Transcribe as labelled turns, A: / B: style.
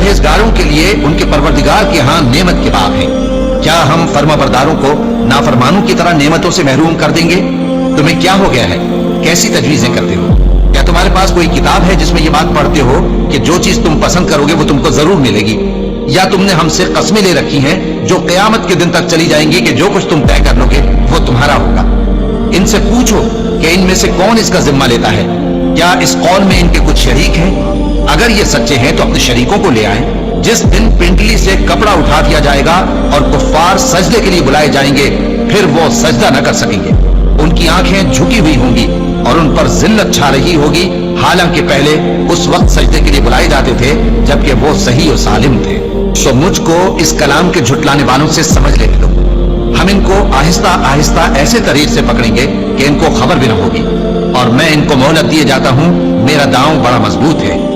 A: परहेजगारों के लिए उनके परवरदिगार के यहाँ नेमत के बाब हैं। क्या हम फर्माबरदारों को नाफरमानों की तरह नेमतों से महरूम कर देंगे? तुम्हें क्या हो गया है? कैसी तजवीजें करते हो? क्या तुम्हारे पास कोई किताब है जिसमें ये बात पढ़ते हो कि जो चीज तुम पसंद करोगे वो तुमको जरूर मिलेगी? या तुमने हमसे कस्में ले रखी हैं जो क़यामत के दिन तक चली जाएंगी कि जो कुछ तुम तय कर लोगे वो तुम्हारा होगा? इनसे पूछो कि इनमें से कौन इसका जिम्मा लेता है। क्या इस कौल में इनके कुछ शरीक हैं? अगर ये सच्चे हैं तो अपने शरीकों को ले आए। जिस दिन पिंडली से कपड़ा उठा दिया जाएगा और कुफ्फार सजदे के लिए बुलाए जाएंगे, फिर वो सजदा न कर सकेंगे। उनकी आंखें झुकी हुई होंगी और उन पर जिल्लत छा रही होगी, हालांकि पहले उस वक्त सजदे के लिए बुलाए जाते थे जबकि वो सही और सालिम थे। तो मुझको इस कलाम के झुटलाने वालों से समझ लेने दो। हम इनको आहिस्ता आहिस्ता ऐसे तरीक से पकड़ेंगे कि इनको खबर भी न होगी, और मैं इनको मोहलत दिए जाता हूं। मेरा दांव बड़ा मजबूत है।